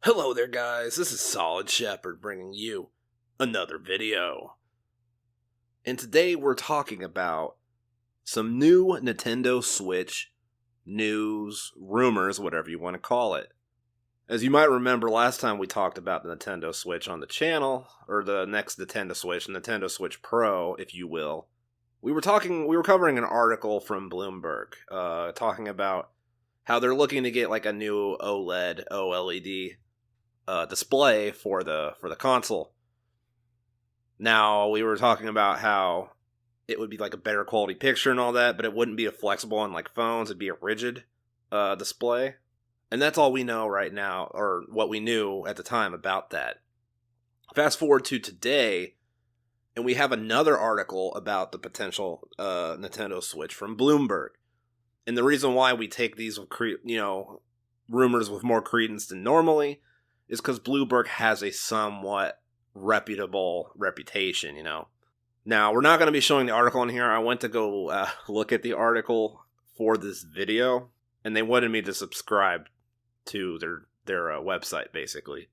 Hello there guys, this is Solid Shepard bringing you another video. And today we're talking about some new Nintendo Switch news, rumors, whatever you want to call it. As you might remember, last time we talked about the Nintendo Switch on the channel, or the next Nintendo Switch Pro, if you will. We were covering an article from Bloomberg, talking about how they're looking to get like a new OLED display for the console. Now, we were talking about how it would be like a better quality picture and all that, but it wouldn't be a flexible on like phones. It'd be a rigid display. And that's all we know right now, or what we knew at the time about that. Fast forward to today, and we have another article about the potential Nintendo Switch from Bloomberg. And the reason why we take these, rumors with more credence than normally is because Bloomberg has a somewhat reputable reputation, Now, we're not going to be showing the article in here. I went to go look at the article for this video, and they wanted me to subscribe to their website, basically.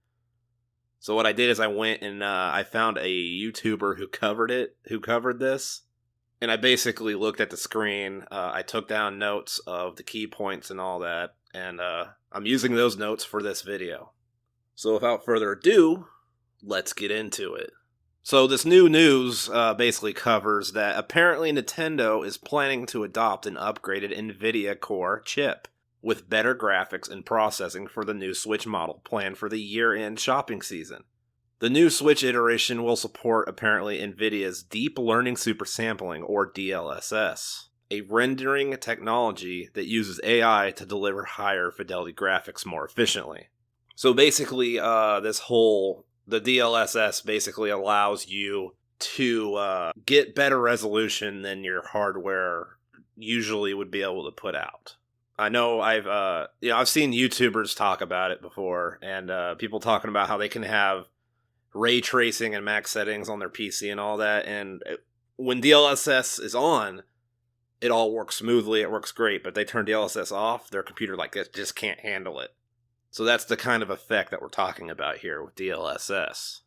So what I did is I went and I found a YouTuber who covered this, and I basically looked at the screen. I took down notes of the key points and all that, and I'm using those notes for this video. So without further ado, let's get into it. So this new news basically covers that apparently Nintendo is planning to adopt an upgraded Nvidia core chip with better graphics and processing for the new Switch model planned for the year-end shopping season. The new Switch iteration will support apparently Nvidia's Deep Learning Super Sampling, or DLSS, a rendering technology that uses AI to deliver higher fidelity graphics more efficiently. So basically, the DLSS basically allows you to get better resolution than your hardware usually would be able to put out. I know I've seen YouTubers talk about it before, and people talking about how they can have ray tracing and max settings on their PC and all that, and when DLSS is on, it all works smoothly, it works great, but they turn DLSS off, their computer just can't handle it. So that's the kind of effect that we're talking about here with DLSS.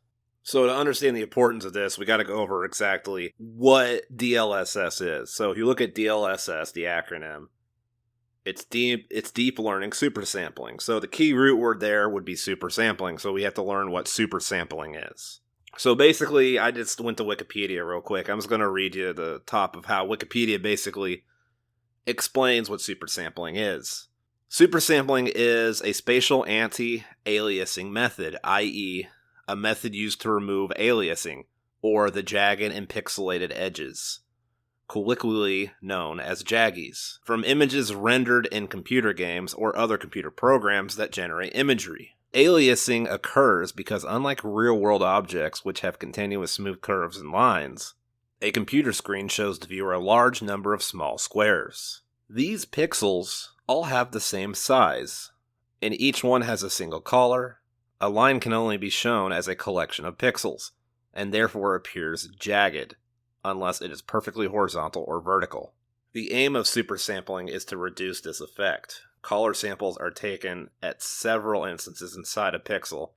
So to understand the importance of this, we got to go over exactly what DLSS is. So if you look at DLSS, the acronym, it's deep learning super sampling. So the key root word there would be super sampling. So we have to learn what super sampling is. So basically, I just went to Wikipedia real quick. I'm just going to read you the top of how Wikipedia basically explains what super sampling is. Super sampling is a spatial anti-aliasing method, i.e., a method used to remove aliasing, or the jagged and pixelated edges, colloquially known as jaggies, from images rendered in computer games or other computer programs that generate imagery. Aliasing occurs because, unlike real-world objects which have continuous smooth curves and lines, a computer screen shows the viewer a large number of small squares. These pixels all have the same size, and each one has a single color. A line can only be shown as a collection of pixels, and therefore appears jagged, unless it is perfectly horizontal or vertical. The aim of super sampling is to reduce this effect. Color samples are taken at several instances inside a pixel,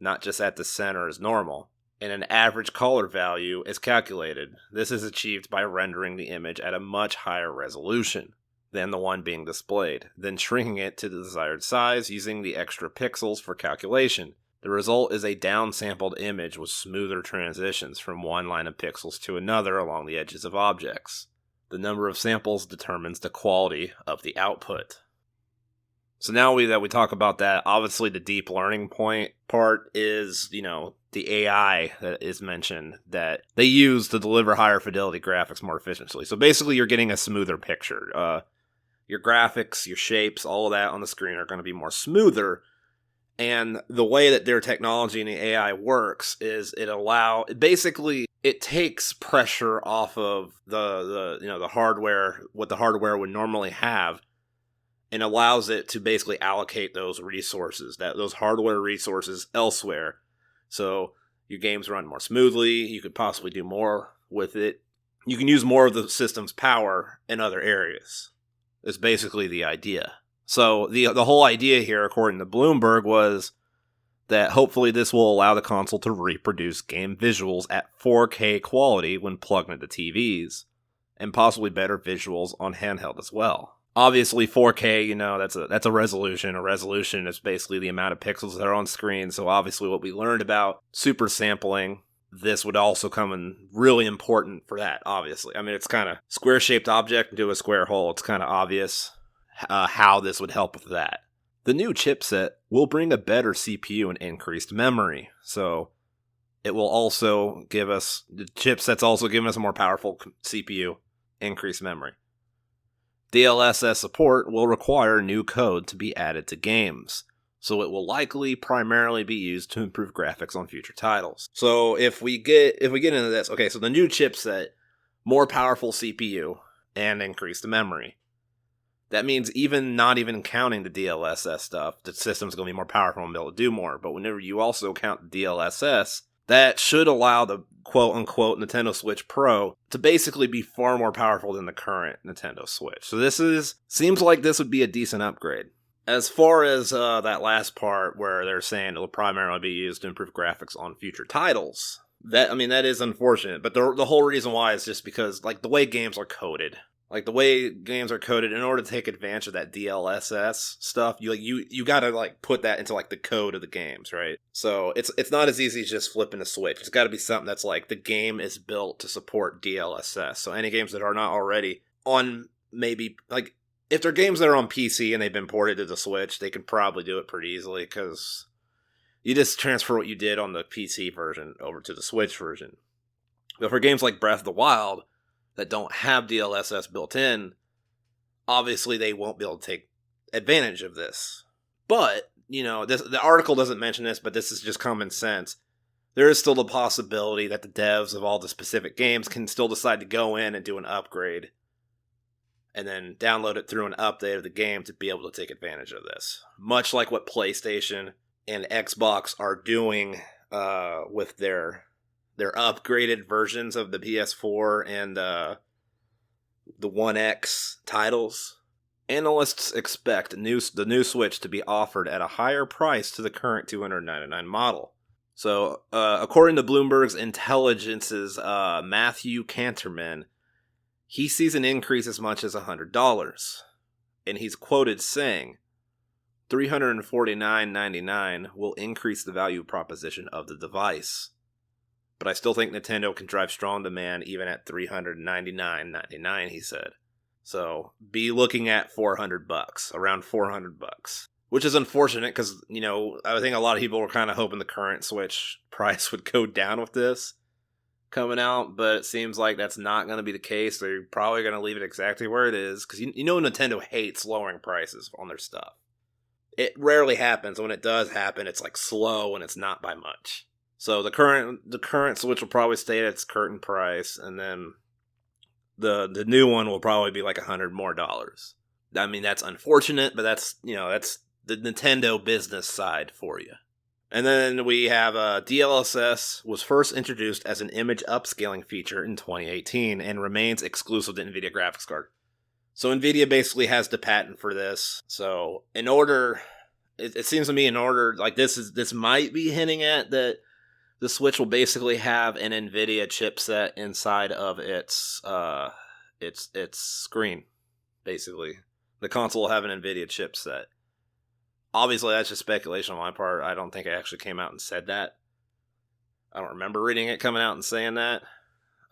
not just at the center as normal, and an average color value is calculated. This is achieved by rendering the image at a much higher resolution than the one being displayed, then shrinking it to the desired size using the extra pixels for calculation. The result is a downsampled image with smoother transitions from one line of pixels to another along the edges of objects. The number of samples determines the quality of the output. So now that we talk about that, obviously the deep learning part is, the AI that is mentioned that they use to deliver higher fidelity graphics more efficiently. So basically you're getting a smoother picture. Your graphics, your shapes, all of that on the screen are going to be more smoother. And the way that their technology and the AI works is it takes pressure off of the hardware, what the hardware would normally have, and allows it to basically allocate those hardware resources elsewhere. So your games run more smoothly, you could possibly do more with it. You can use more of the system's power in other areas. Is basically the idea. So the whole idea here, according to Bloomberg, was that hopefully this will allow the console to reproduce game visuals at 4K quality when plugged into TVs, and possibly better visuals on handheld as well. Obviously 4K, that's a resolution. A resolution is basically the amount of pixels that are on screen, so obviously what we learned about super sampling, this would also come in really important for that, obviously. I mean, it's kind of square-shaped object into a square hole. It's kind of obvious how this would help with that. The new chipset will bring a better CPU and increased memory, so it will also give us, the chipset's also giving us a more powerful CPU, increased memory. DLSS support will require new code to be added to games, so it will likely primarily be used to improve graphics on future titles. So if we get into this, okay, so the new chipset, more powerful CPU, and increased memory. That means not even counting the DLSS stuff, the system's going to be more powerful and be able to do more. But whenever you also count the DLSS, that should allow the quote-unquote Nintendo Switch Pro to basically be far more powerful than the current Nintendo Switch. So seems like this would be a decent upgrade. As far as that last part where they're saying it'll primarily be used to improve graphics on future titles, that is unfortunate. But the whole reason why is just because, like, the way games are coded. Like, the way games are coded, in order to take advantage of that DLSS stuff, you gotta, like, put that into, like, the code of the games, right? So it's not as easy as just flipping a switch. It's gotta be something that's, like, the game is built to support DLSS. So any games that are not already on, maybe, like, if they're games that are on PC and they've been ported to the Switch, they can probably do it pretty easily, because you just transfer what you did on the PC version over to the Switch version. But for games like Breath of the Wild, that don't have DLSS built in, obviously they won't be able to take advantage of this. But, the article doesn't mention this, but this is just common sense. There is still the possibility that the devs of all the specific games can still decide to go in and do an upgrade, and then download it through an update of the game to be able to take advantage of this. Much like what PlayStation and Xbox are doing with their upgraded versions of the PS4 and the One X titles. Analysts expect the new Switch to be offered at a higher price to the current $299 model. So, according to Bloomberg's Intelligence's Matthew Canterman, he sees an increase as much as $100. And he's quoted saying, $349.99 will increase the value proposition of the device. But I still think Nintendo can drive strong demand even at $399.99, he said. So, be looking at $400, around $400. Which is unfortunate because, I think a lot of people were kind of hoping the current Switch price would go down with this coming out, but it seems like that's not going to be the case. They're probably going to leave it exactly where it is, because Nintendo hates lowering prices on their stuff. It rarely happens. When it does happen, it's like slow and it's not by much. So the current Switch will probably stay at its current price, and then the new one will probably be like $100 more. I mean, that's unfortunate, but that's the Nintendo business side for you. And then we have DLSS was first introduced as an image upscaling feature in 2018 and remains exclusive to Nvidia graphics card. So Nvidia basically has the patent for this. So it seems to me like this might be hinting at that the Switch will basically have an Nvidia chipset inside of its screen. Basically, the console will have an Nvidia chipset. Obviously, that's just speculation on my part. I don't think it actually came out and said that. I don't remember reading it coming out and saying that.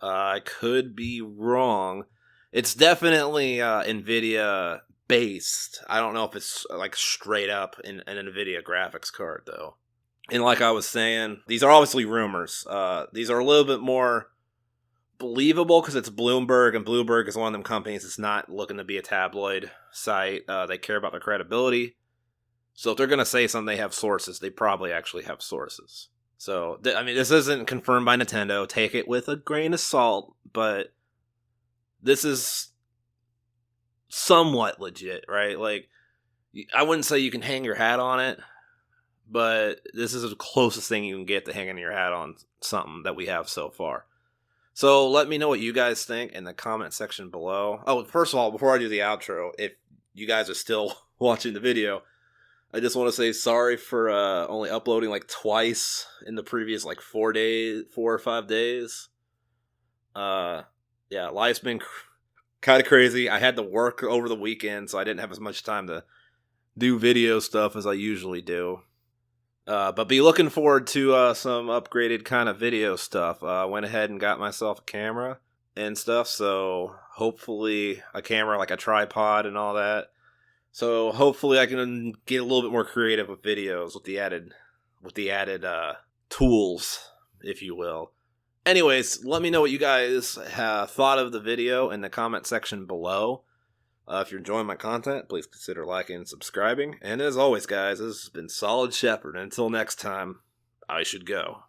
I could be wrong. It's definitely Nvidia based. I don't know if it's like straight up an Nvidia graphics card though. And like I was saying, these are obviously rumors. These are a little bit more believable because it's Bloomberg, and Bloomberg is one of them companies that's not looking to be a tabloid site. They care about their credibility. So if they're going to say something, they have sources. They probably actually have sources. So, this isn't confirmed by Nintendo. Take it with a grain of salt, but this is somewhat legit, right? Like, I wouldn't say you can hang your hat on it, but this is the closest thing you can get to hanging your hat on something that we have so far. So let me know what you guys think in the comment section below. Oh, first of all, before I do the outro, if you guys are still watching the video, I just want to say sorry for only uploading like twice in the previous like 4 or 5 days. Yeah, life's been kind of crazy. I had to work over the weekend, so I didn't have as much time to do video stuff as I usually do. But be looking forward to some upgraded kind of video stuff. Went ahead and got myself a camera and stuff, so hopefully a camera like a tripod and all that. So hopefully I can get a little bit more creative with videos with the added tools, if you will. Anyways, let me know what you guys have thought of the video in the comment section below. If you're enjoying my content, please consider liking and subscribing. And as always, guys, this has been Solid Shepard. Until next time, I should go.